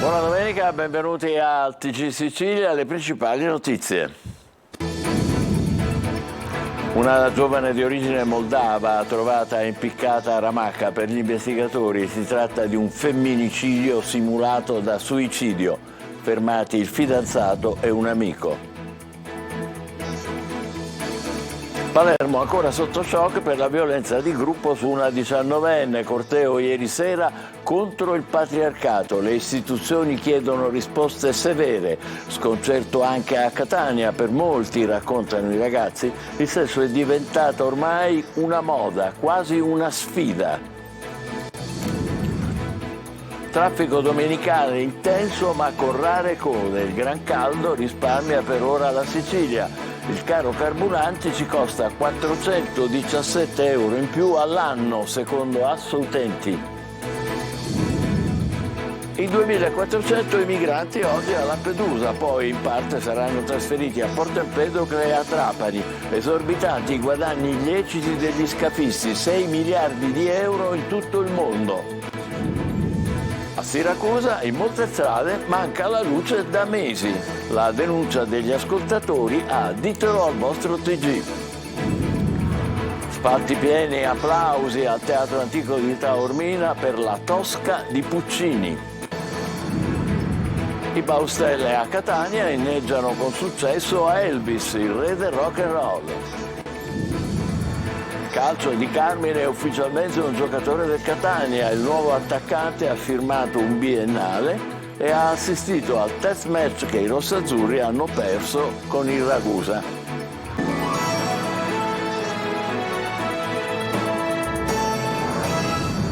Buona domenica, benvenuti al TG Sicilia, le principali notizie. Una giovane di origine moldava trovata impiccata a Ramacca. Per gli investigatori si tratta di un femminicidio simulato da suicidio. Fermati il fidanzato e un amico. Palermo ancora sotto shock per la violenza di gruppo su una 19enne. Corteo ieri sera contro il patriarcato. Le istituzioni chiedono risposte severe. Sconcerto anche a Catania. Per molti, raccontano i ragazzi, il sesso è diventato ormai una moda, quasi una sfida. Traffico domenicale intenso ma con rare code. Il gran caldo risparmia per ora la Sicilia. Il caro carburanti ci costa 417 euro in più all'anno, secondo Assoutenti. I 2.400 migranti oggi a Lampedusa, poi in parte saranno trasferiti a Porto Empedocle e a Trapani. Esorbitanti i guadagni illeciti degli scafisti, 6 miliardi di euro in tutto il mondo. A Siracusa, in molte strade, manca la luce da mesi. La denuncia degli ascoltatori a Ditelo al vostro TG. Spalti pieni, applausi al Teatro Antico di Taormina per La Tosca di Puccini. I Baustelle a Catania inneggiano con successo a Elvis, il re del rock and roll. Calcio di Carmine è ufficialmente un giocatore del Catania. Il nuovo attaccante ha firmato un biennale e ha assistito al test match che i rossazzurri hanno perso con il Ragusa.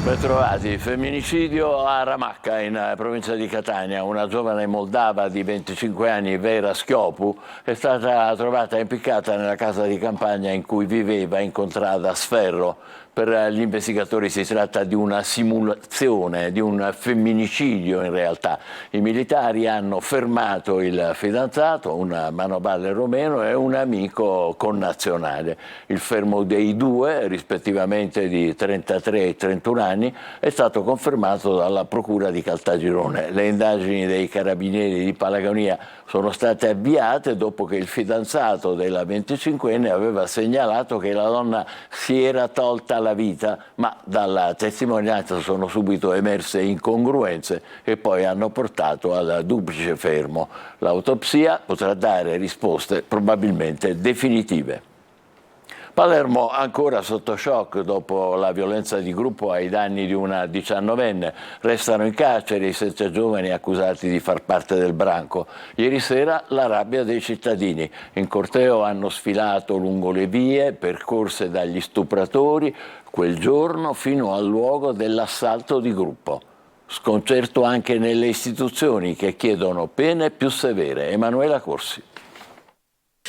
Bentrovati. Femminicidio a Ramacca, in provincia di Catania. Una giovane moldava di 25 anni, Vera Schiopu, è stata trovata impiccata nella casa di campagna in cui viveva in contrada Sferro. Per gli investigatori si tratta di una simulazione, di un femminicidio in realtà. I militari hanno fermato il fidanzato, un manovale romeno e un amico connazionale. Il fermo dei due, rispettivamente di 33 e 31 anni, è stato confermato dalla Procura di Caltagirone. Le indagini dei carabinieri di Palagonia sono state avviate dopo che il fidanzato della 25enne aveva segnalato che la donna si era tolta la vita, ma dalla testimonianza sono subito emerse incongruenze e poi hanno portato al duplice fermo. L'autopsia potrà dare risposte probabilmente definitive. Palermo ancora sotto shock dopo la violenza di gruppo ai danni di una 19enne. Restano in carcere i 7 giovani accusati di far parte del branco. Ieri sera la rabbia dei cittadini. In corteo hanno sfilato lungo le vie percorse dagli stupratori quel giorno fino al luogo dell'assalto di gruppo. Sconcerto anche nelle istituzioni che chiedono pene più severe. Emanuela Corsi.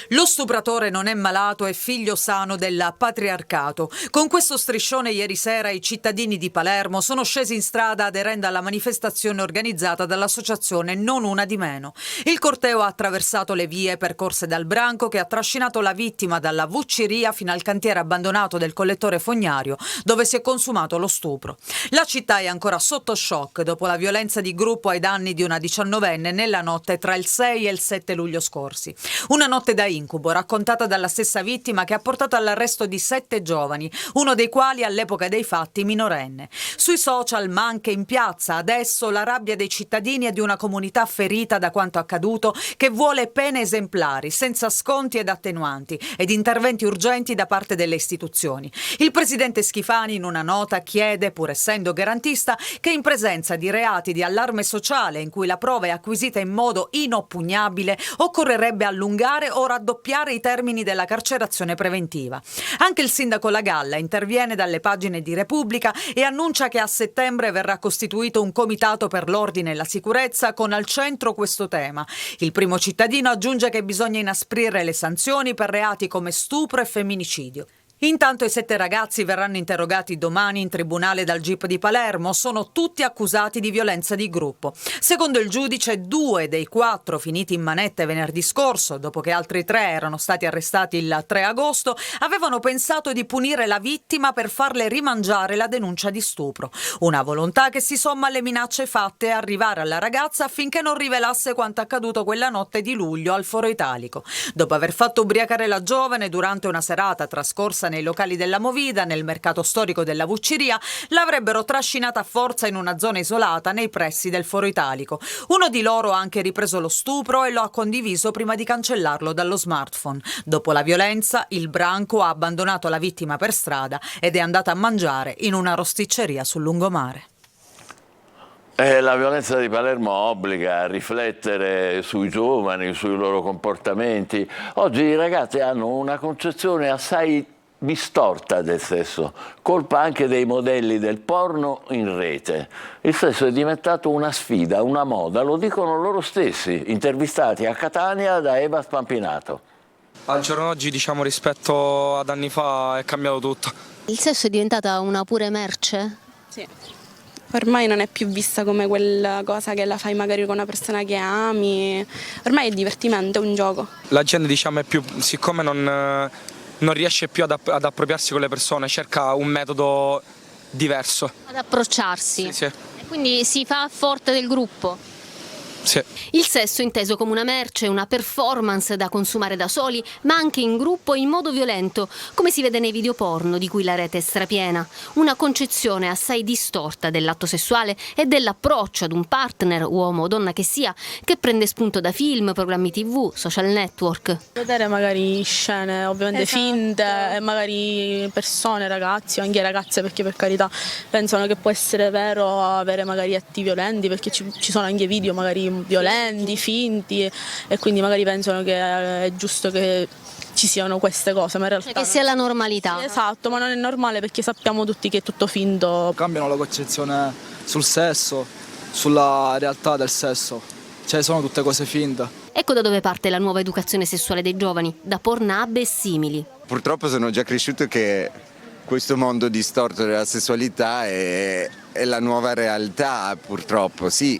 Lo stupratore non è malato, è figlio sano del patriarcato. Con questo striscione ieri sera i cittadini di Palermo sono scesi in strada aderendo alla manifestazione organizzata dall'associazione Non Una di Meno. Il corteo ha attraversato le vie percorse dal branco che ha trascinato la vittima dalla vucciria fino al cantiere abbandonato del collettore fognario dove si è consumato lo stupro. La città è ancora sotto shock dopo la violenza di gruppo ai danni di una 19enne nella notte tra il 6 e il 7 luglio scorsi. Una notte da incubo, raccontata dalla stessa vittima, che ha portato all'arresto di 7 giovani, uno dei quali all'epoca dei fatti minorenne. Sui social, ma anche in piazza, adesso la rabbia dei cittadini e di una comunità ferita da quanto accaduto, che vuole pene esemplari, senza sconti ed attenuanti, ed interventi urgenti da parte delle istituzioni. Il presidente Schifani in una nota chiede, pur essendo garantista, che in presenza di reati di allarme sociale in cui la prova è acquisita in modo inoppugnabile, occorrerebbe allungare o raddoppiare i termini della carcerazione preventiva. Anche il sindaco La Galla interviene dalle pagine di Repubblica e annuncia che a settembre verrà costituito un comitato per l'ordine e la sicurezza con al centro questo tema. Il primo cittadino aggiunge che bisogna inasprire le sanzioni per reati come stupro e femminicidio. Intanto i 7 ragazzi verranno interrogati domani in tribunale dal GIP di Palermo. Sono tutti accusati di violenza di gruppo. Secondo il giudice, 2 dei 4 finiti in manette venerdì scorso, dopo che altri 3 erano stati arrestati il 3 agosto, avevano pensato di punire la vittima per farle rimangiare la denuncia di stupro. Una volontà che si somma alle minacce fatte e arrivare alla ragazza affinché non rivelasse quanto accaduto quella notte di luglio al Foro Italico. Dopo aver fatto ubriacare la giovane durante una serata trascorsa nei locali della Movida, nel mercato storico della Vucciria, l'avrebbero trascinata a forza in una zona isolata nei pressi del Foro Italico. Uno di loro ha anche ripreso lo stupro e lo ha condiviso prima di cancellarlo dallo smartphone. Dopo la violenza, il branco ha abbandonato la vittima per strada ed è andata a mangiare in una rosticceria sul lungomare. La violenza di Palermo obbliga a riflettere sui giovani, sui loro comportamenti. Oggi i ragazzi hanno una concezione assai distorta del sesso, colpa anche dei modelli del porno in rete. Il sesso è diventato una sfida, una moda, lo dicono loro stessi, intervistati a Catania da Eva Spampinato. Al giorno d'oggi, diciamo, rispetto ad anni fa è cambiato tutto. Il sesso è diventata una pure merce? Sì. Ormai non è più vista come quella cosa che la fai magari con una persona che ami, ormai è divertimento, è un gioco. La gente, diciamo, è più, siccome non riesce più ad appropriarsi con le persone, cerca un metodo diverso. Ad approcciarsi? Sì. E quindi si fa forte del gruppo? Sì. Il sesso inteso come una merce, una performance da consumare da soli, ma anche in gruppo e in modo violento, come si vede nei video porno di cui la rete è strapiena. Una concezione assai distorta dell'atto sessuale e dell'approccio ad un partner, uomo o donna che sia, che prende spunto da film, programmi TV, social network. Vedere magari scene ovviamente finte e magari persone, ragazzi o anche ragazze, perché per carità pensano che può essere vero avere magari atti violenti, perché ci sono anche video magari violenti, finti, e quindi magari pensano che è giusto che ci siano queste cose, ma in realtà che sia la normalità. Esatto, ma non è normale perché sappiamo tutti che è tutto finto. Cambiano la concezione sul sesso, sulla realtà del sesso, cioè sono tutte cose finte. Ecco da dove parte la nuova educazione sessuale dei giovani, da Pornhub e simili. Purtroppo sono già cresciuto che questo mondo distorto della sessualità è la nuova realtà, purtroppo, sì.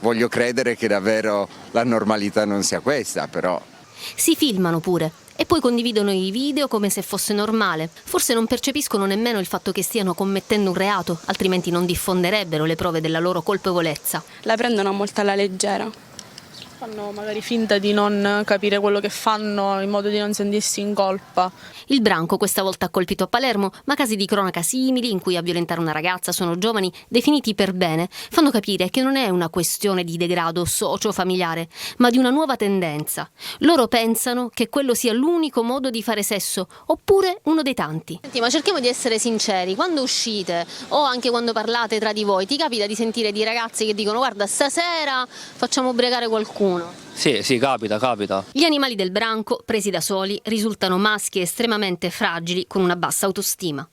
Voglio credere che davvero la normalità non sia questa, però. Si filmano pure e poi condividono i video come se fosse normale. Forse non percepiscono nemmeno il fatto che stiano commettendo un reato, altrimenti non diffonderebbero le prove della loro colpevolezza. La prendono molto alla leggera. Fanno magari finta di non capire quello che fanno in modo di non sentirsi in colpa. Il branco questa volta ha colpito a Palermo, ma casi di cronaca simili in cui a violentare una ragazza sono giovani definiti per bene fanno capire che non è una questione di degrado socio-familiare, ma di una nuova tendenza. Loro pensano che quello sia l'unico modo di fare sesso, oppure uno dei tanti. Senti, ma cerchiamo di essere sinceri, quando uscite o anche quando parlate tra di voi, ti capita di sentire di ragazzi che dicono guarda stasera facciamo ubriacare qualcuno? Sì, capita. Gli animali del branco, presi da soli, risultano maschi estremamente fragili con una bassa autostima.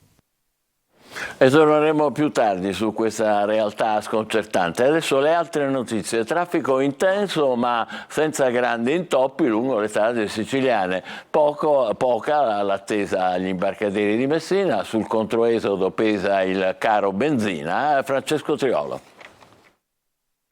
E torneremo più tardi su questa realtà sconcertante. Adesso le altre notizie. Traffico intenso ma senza grandi intoppi lungo le strade siciliane. Poca l'attesa agli imbarcaderi di Messina. Sul controesodo pesa il caro benzina. Francesco Triolo.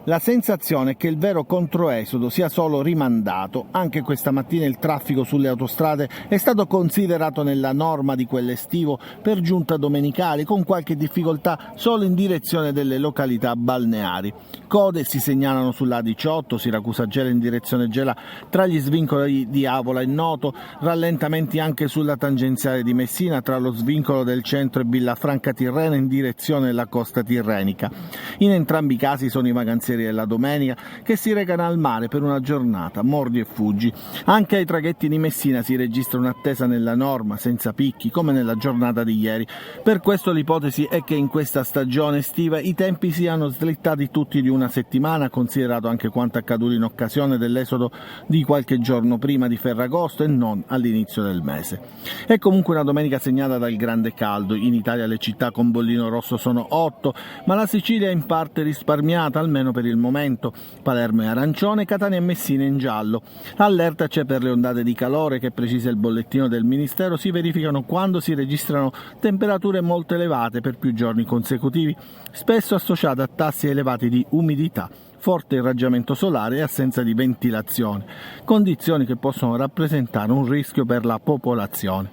La sensazione è che il vero controesodo sia solo rimandato. Anche questa mattina il traffico sulle autostrade è stato considerato nella norma di quell'estivo, per giunta domenicali, con qualche difficoltà solo in direzione delle località balneari. Code si segnalano sulla A18, Siracusa-Gela in direzione Gela, tra gli svincoli di Avola e Noto, rallentamenti anche sulla tangenziale di Messina, tra lo svincolo del centro e Villafranca Tirrena in direzione della costa tirrenica. In entrambi i casi sono i vacanzieri della domenica che si recano al mare per una giornata, mordi e fuggi. Anche ai traghetti di Messina si registra un'attesa nella norma, senza picchi, come nella giornata di ieri. Per questo l'ipotesi è che in questa stagione estiva i tempi siano slittati tutti di una settimana, considerato anche quanto accaduto in occasione dell'esodo di qualche giorno prima di Ferragosto e non all'inizio del mese. È comunque una domenica segnata dal grande caldo. In Italia le città con bollino rosso sono 8, ma la Sicilia è in parte risparmiata, almeno per il momento. Palermo è arancione, Catania e Messina in giallo. Allerta c'è per le ondate di calore che, precisa il bollettino del Ministero, si verificano quando si registrano temperature molto elevate per più giorni consecutivi, spesso associate a tassi elevati di umidità, forte irraggiamento solare e assenza di ventilazione, condizioni che possono rappresentare un rischio per la popolazione.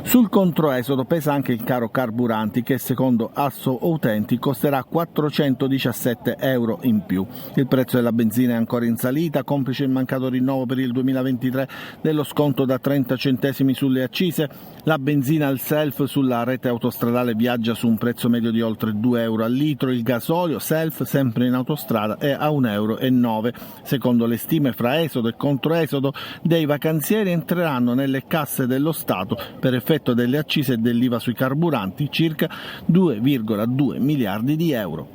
Sul controesodo pesa anche il caro carburanti che, secondo Asso Utenti, costerà 417 euro in più. Il prezzo della benzina è ancora in salita, complice il mancato rinnovo per il 2023 dello sconto da 30 centesimi sulle accise. La benzina al self sulla rete autostradale viaggia su un prezzo medio di oltre 2 euro al litro, il gasolio self sempre in autostrada è a 1,09 euro. Secondo le stime fra esodo e controesodo dei vacanzieri entreranno nelle casse dello Stato per effetto delle accise e dell'IVA sui carburanti circa 2,2 miliardi di euro.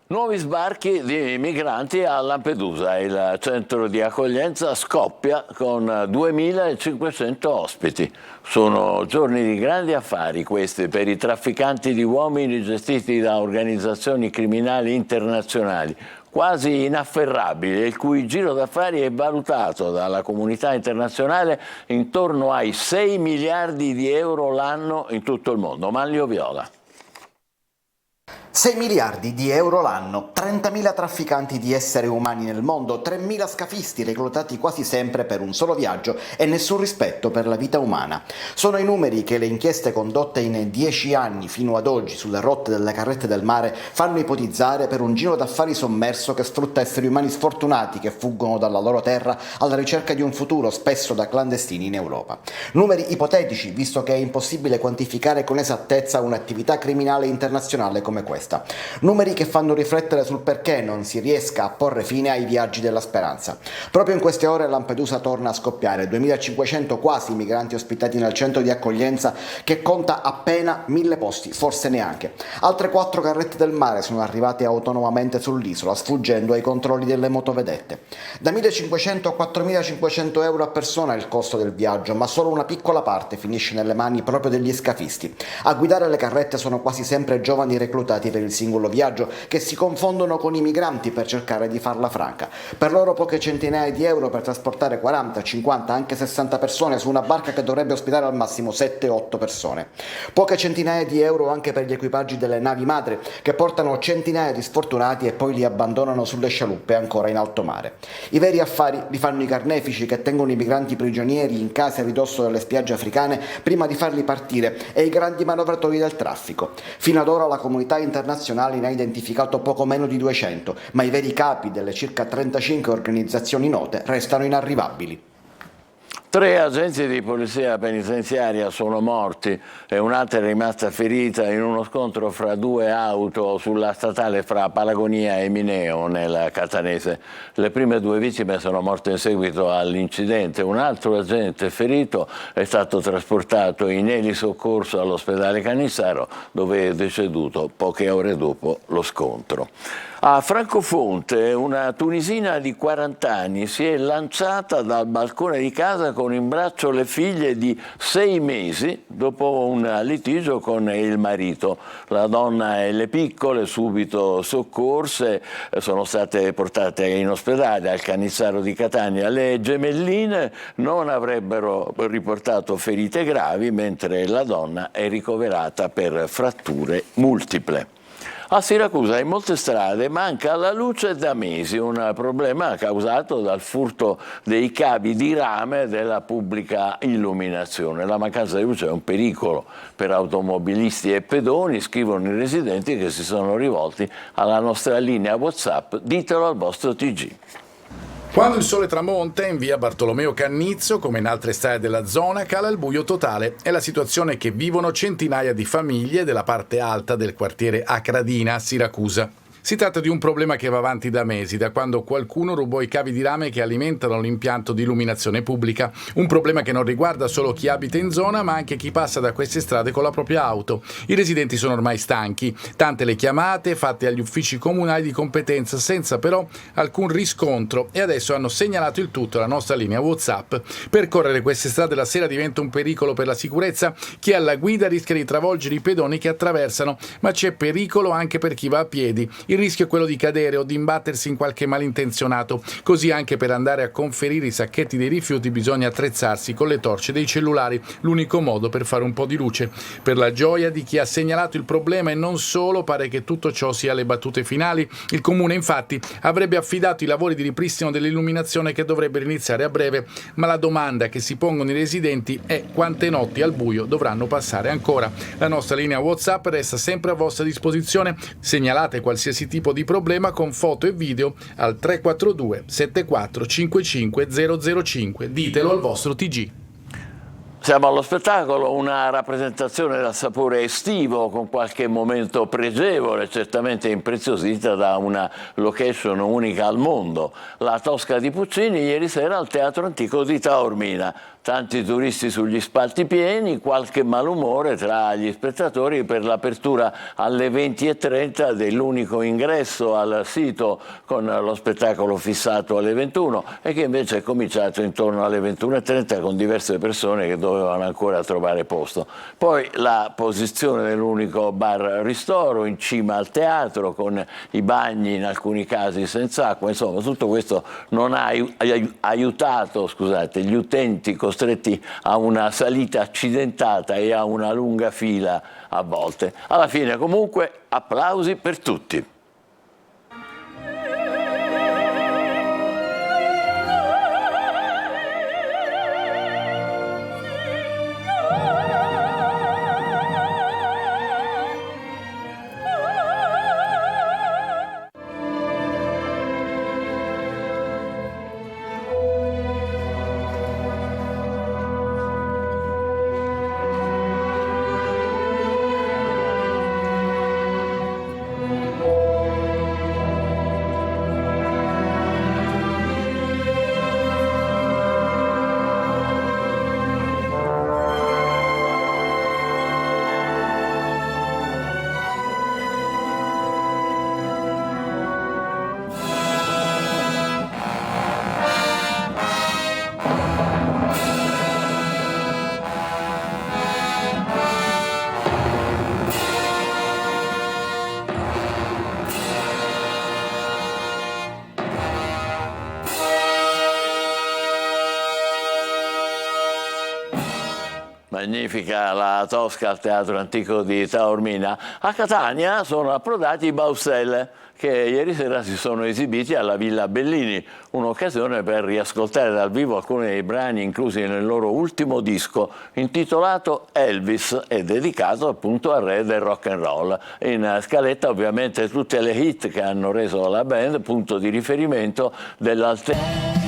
Nuovi sbarchi di migranti a Lampedusa. Il centro di accoglienza scoppia con 2.500 ospiti. Sono giorni di grandi affari questi per i trafficanti di uomini gestiti da organizzazioni criminali internazionali, quasi inafferrabili, il cui giro d'affari è valutato dalla comunità internazionale intorno ai 6 miliardi di euro l'anno in tutto il mondo. Manlio Viola. 6 miliardi di euro l'anno, 30.000 trafficanti di esseri umani nel mondo, 3.000 scafisti reclutati quasi sempre per un solo viaggio e nessun rispetto per la vita umana. Sono i numeri che le inchieste condotte in 10 anni fino ad oggi sulle rotte delle carrette del mare fanno ipotizzare per un giro d'affari sommerso che sfrutta esseri umani sfortunati che fuggono dalla loro terra alla ricerca di un futuro, spesso da clandestini in Europa. Numeri ipotetici, visto che è impossibile quantificare con esattezza un'attività criminale internazionale come questa. Numeri che fanno riflettere sul perché non si riesca a porre fine ai viaggi della speranza. Proprio in queste ore Lampedusa torna a scoppiare, 2.500 quasi migranti ospitati nel centro di accoglienza che conta appena 1.000 posti, forse neanche. Altre 4 carrette del mare sono arrivate autonomamente sull'isola, sfuggendo ai controlli delle motovedette. Da 1.500 a 4.500 euro a persona è il costo del viaggio, ma solo una piccola parte finisce nelle mani proprio degli scafisti. A guidare le carrette sono quasi sempre giovani reclutati per il singolo viaggio che si confondono con i migranti per cercare di farla franca. Per loro poche centinaia di euro per trasportare 40, 50, anche 60 persone su una barca che dovrebbe ospitare al massimo 7-8 persone. Poche centinaia di euro anche per gli equipaggi delle navi madre che portano centinaia di sfortunati e poi li abbandonano sulle scialuppe ancora in alto mare. I veri affari li fanno i carnefici che tengono i migranti prigionieri in case a ridosso delle spiagge africane prima di farli partire e i grandi manovratori del traffico. Fino ad ora la comunità internazionale ne ha identificato poco meno di 200, ma i veri capi delle circa 35 organizzazioni note restano inarrivabili. 3 agenti di polizia penitenziaria sono morti e un'altra è rimasta ferita in uno scontro fra 2 auto sulla statale fra Palagonia e Mineo nel Catanese. Le prime 2 vittime sono morte in seguito all'incidente. Un altro agente ferito è stato trasportato in elisoccorso all'ospedale Cannizzaro, dove è deceduto poche ore dopo lo scontro. A Francofonte una tunisina di 40 anni si è lanciata dal balcone di casa con in braccio le figlie di 6 mesi dopo un litigio con il marito. La donna e le piccole, subito soccorse, sono state portate in ospedale al Cannizzaro di Catania. Le gemelline non avrebbero riportato ferite gravi, mentre la donna è ricoverata per fratture multiple. A Siracusa in molte strade manca la luce da mesi, un problema causato dal furto dei cavi di rame della pubblica illuminazione. La mancanza di luce è un pericolo per automobilisti e pedoni, scrivono i residenti che si sono rivolti alla nostra linea WhatsApp "Ditelo al vostro TG". Quando il sole tramonta in via Bartolomeo Cannizzo, come in altre strade della zona, cala il buio totale. È la situazione che vivono centinaia di famiglie della parte alta del quartiere Acradina a Siracusa. Si tratta di un problema che va avanti da mesi, da quando qualcuno rubò i cavi di rame che alimentano l'impianto di illuminazione pubblica. Un problema che non riguarda solo chi abita in zona, ma anche chi passa da queste strade con la propria auto. I residenti sono ormai stanchi, tante le chiamate fatte agli uffici comunali di competenza senza però alcun riscontro, e adesso hanno segnalato il tutto alla nostra linea WhatsApp. Percorrere queste strade la sera diventa un pericolo per la sicurezza. Chi è alla guida rischia di travolgere i pedoni che attraversano, ma c'è pericolo anche per chi va a piedi. il rischio è quello di cadere o di imbattersi in qualche malintenzionato. Così anche per andare a conferire i sacchetti dei rifiuti bisogna attrezzarsi con le torce dei cellulari, l'unico modo per fare un po' di luce. Per la gioia di chi ha segnalato il problema e non solo, pare che tutto ciò sia alle battute finali. Il comune infatti avrebbe affidato i lavori di ripristino dell'illuminazione che dovrebbero iniziare a breve, ma la domanda che si pongono i residenti è quante notti al buio dovranno passare ancora. La nostra linea WhatsApp resta sempre a vostra disposizione. Segnalate qualsiasi tipo di problema con foto e video al 342 74 55 005. Ditelo al vostro TG. Siamo allo spettacolo, una rappresentazione dal sapore estivo con qualche momento pregevole, certamente impreziosita da una location unica al mondo. La Tosca di Puccini ieri sera al Teatro Antico di Taormina. Tanti turisti sugli spalti pieni, qualche malumore tra gli spettatori per l'apertura alle 20:30 dell'unico ingresso al sito con lo spettacolo fissato alle 21 e che invece è cominciato intorno alle 21:30 con diverse persone che dovevano ancora trovare posto. Poi la posizione dell'unico bar ristoro in cima al teatro con i bagni in alcuni casi senza acqua, insomma tutto questo non ha aiutato gli utenti costretti a una salita accidentata e a una lunga fila a volte. Alla fine comunque applausi per tutti. Magnifica la Tosca al Teatro Antico di Taormina. A Catania sono approdati i Baustelle, che ieri sera si sono esibiti alla Villa Bellini, un'occasione per riascoltare dal vivo alcuni dei brani inclusi nel loro ultimo disco, intitolato Elvis e dedicato appunto al re del rock and roll. In scaletta ovviamente tutte le hit che hanno reso la band punto di riferimento dell'alternativa.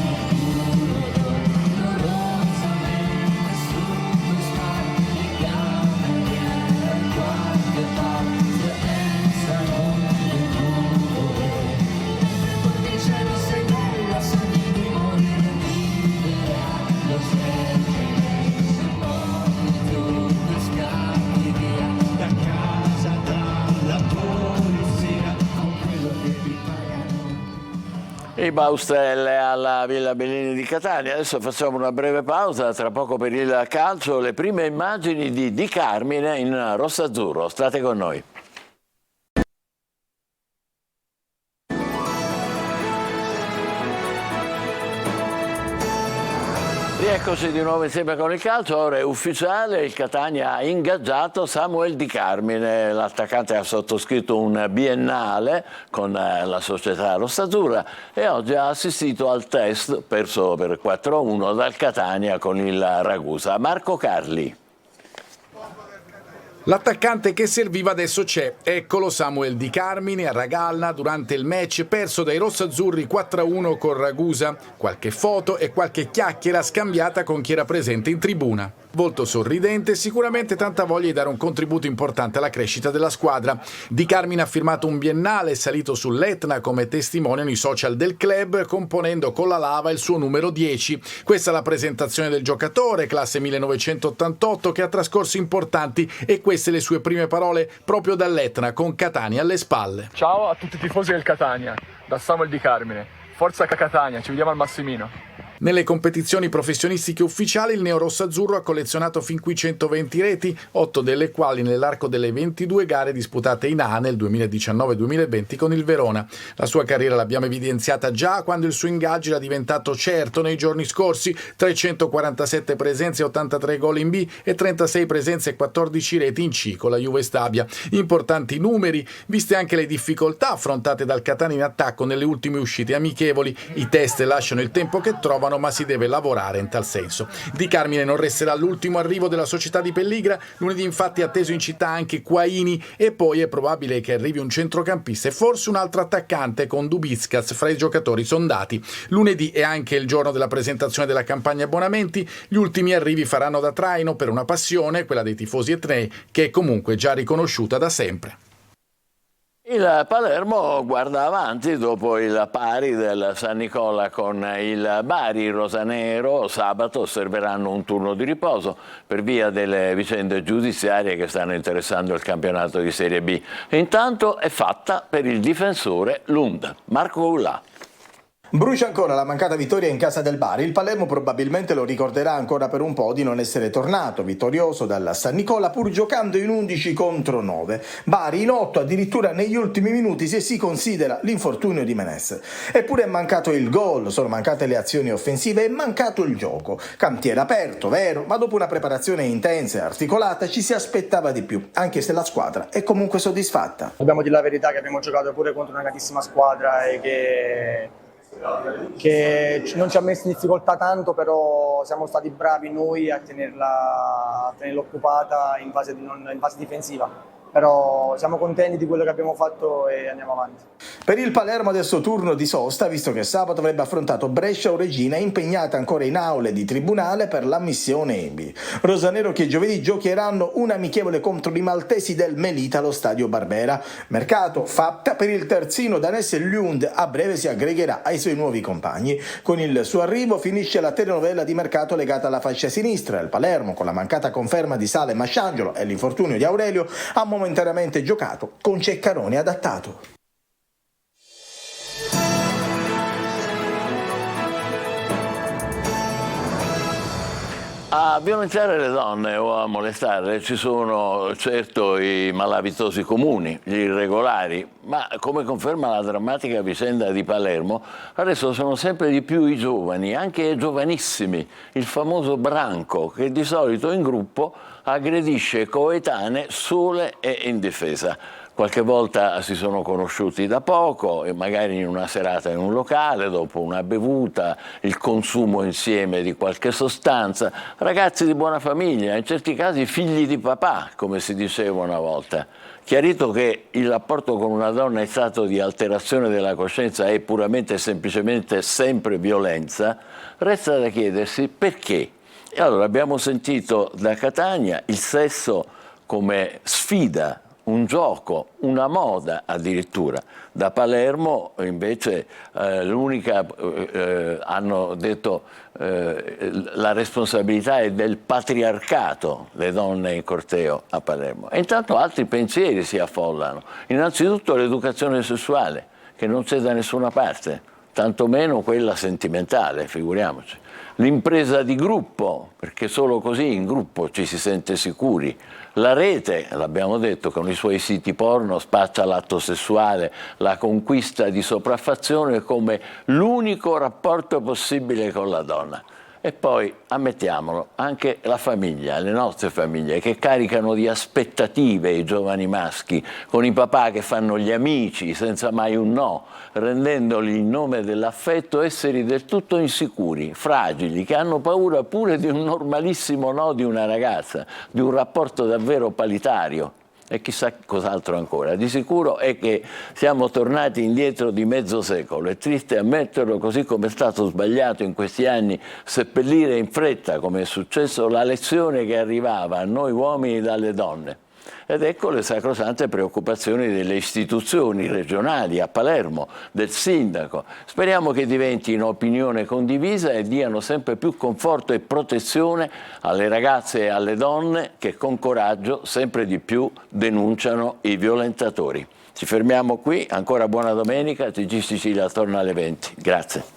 I Baustelle alla Villa Bellini di Catania. Adesso facciamo una breve pausa, tra poco per il calcio, le prime immagini di Di Carmine in rosso-azzurro. State con noi. Rieccoci di nuovo insieme con il calcio. Ora è ufficiale, il Catania ha ingaggiato Samuel Di Carmine. L'attaccante ha sottoscritto un biennale con la società rosso-azzurra e oggi ha assistito al test perso per 4-1 dal Catania con il Ragusa. Marco Carli. L'attaccante che serviva adesso c'è, eccolo Samuel Di Carmine a Ragalna durante il match perso dai rossazzurri 4-1 con Ragusa. Qualche foto e qualche chiacchiera scambiata con chi era presente in tribuna. Volto sorridente, sicuramente tanta voglia di dare un contributo importante alla crescita della squadra. Di Carmine ha firmato un biennale, salito sull'Etna come testimoniano i social del club, componendo con la lava il suo numero 10. Questa è la presentazione del giocatore, classe 1988, che ha trascorso importanti e queste le sue prime parole proprio dall'Etna, con Catania alle spalle. Ciao a tutti i tifosi del Catania, da Samuel Di Carmine. Forza Catania, ci vediamo al Massimino. Nelle competizioni professionistiche ufficiali il neorosso-azzurro ha collezionato fin qui 120 reti, 8 delle quali nell'arco delle 22 gare disputate in A nel 2019-2020 con il Verona. La sua carriera l'abbiamo evidenziata già quando il suo ingaggio era diventato certo nei giorni scorsi: 347 presenze, 83 gol in B e 36 presenze e 14 reti in C con la Juve Stabia. Importanti numeri, viste anche le difficoltà affrontate dal Catania in attacco nelle ultime uscite amichevoli. I test lasciano il tempo che trovano, ma si deve lavorare in tal senso. Di Carmine non resterà l'ultimo arrivo della società di Pelligra. Lunedì infatti è atteso in città anche Quaini e poi è probabile che arrivi un centrocampista e forse un altro attaccante, con Dubickas fra i giocatori sondati. Lunedì è anche il giorno della presentazione della campagna abbonamenti. Gli ultimi arrivi faranno da traino per una passione, quella dei tifosi etnei, che è comunque già riconosciuta da sempre. Il Palermo guarda avanti dopo il pari del San Nicola con il Bari. I rosanero sabato osserveranno un turno di riposo per via delle vicende giudiziarie che stanno interessando il campionato di Serie B. E intanto è fatta per il difensore Lund. Marco Ullà. Brucia ancora la mancata vittoria in casa del Bari. Il Palermo probabilmente lo ricorderà ancora per un po' di non essere tornato vittorioso dalla San Nicola, pur giocando in 11 contro 9. Bari in 8 addirittura negli ultimi minuti, se si considera l'infortunio di Menes. Eppure è mancato il gol, sono mancate le azioni offensive, è mancato il gioco. Cantiere aperto, vero, ma dopo una preparazione intensa e articolata ci si aspettava di più, anche se la squadra è comunque soddisfatta. Dobbiamo dire la verità che abbiamo giocato pure contro una grandissima squadra e che non ci ha messo in difficoltà tanto, però siamo stati bravi noi a tenerla occupata in fase difensiva. Però siamo contenti di quello che abbiamo fatto e andiamo avanti. Per il Palermo adesso turno di sosta, visto che sabato avrebbe affrontato Brescia o Reggina, impegnata ancora in aule di tribunale per l'ammissione EBI. Rosanero che giovedì giocheranno un amichevole contro i maltesi del Melita allo stadio Barbera. Mercato fatta per il terzino danese Lund, a breve si aggregherà ai suoi nuovi compagni. Con il suo arrivo finisce la telenovela di mercato legata alla fascia sinistra. Il Palermo, con la mancata conferma di Sale Masciangelo e l'infortunio di Aurelio, ha momentaneamente giocato con Ceccaroni adattato. A violentare le donne o a molestarle ci sono certo i malavitosi comuni, gli irregolari, ma come conferma la drammatica vicenda di Palermo, adesso sono sempre di più i giovani, anche giovanissimi, il famoso branco che di solito in gruppo aggredisce coetanee sole e indifesa. Qualche volta si sono conosciuti da poco e magari in una serata in un locale, dopo una bevuta, il consumo insieme di qualche sostanza. Ragazzi di buona famiglia, in certi casi figli di papà, come si diceva una volta. Chiarito che il rapporto con una donna in stato di alterazione della coscienza è puramente e semplicemente sempre violenza, resta da chiedersi perché. E allora abbiamo sentito da Catania il sesso come sfida, un gioco, una moda addirittura. Da Palermo invece hanno detto la responsabilità è del patriarcato, le donne in corteo a Palermo. E intanto altri pensieri si affollano. Innanzitutto l'educazione sessuale, che non c'è da nessuna parte, tantomeno quella sentimentale, figuriamoci. L'impresa di gruppo, perché solo così in gruppo ci si sente sicuri. La rete, l'abbiamo detto, con i suoi siti porno spaccia l'atto sessuale, la conquista di sopraffazione come l'unico rapporto possibile con la donna. E poi, ammettiamolo, anche la famiglia, le nostre famiglie, che caricano di aspettative i giovani maschi, con i papà che fanno gli amici senza mai un no, rendendoli in nome dell'affetto esseri del tutto insicuri, fragili, che hanno paura pure di un normalissimo no di una ragazza, di un rapporto davvero paritario. E chissà cos'altro ancora. Di sicuro è che siamo tornati indietro di mezzo secolo. È triste ammetterlo, così come è stato sbagliato in questi anni seppellire in fretta, come è successo, la lezione che arrivava a noi uomini dalle donne. Ed ecco le sacrosante preoccupazioni delle istituzioni regionali a Palermo, del sindaco. Speriamo che diventino opinione condivisa e diano sempre più conforto e protezione alle ragazze e alle donne che con coraggio sempre di più denunciano i violentatori. Ci fermiamo qui, ancora buona domenica, TG Sicilia torna alle 20. Grazie.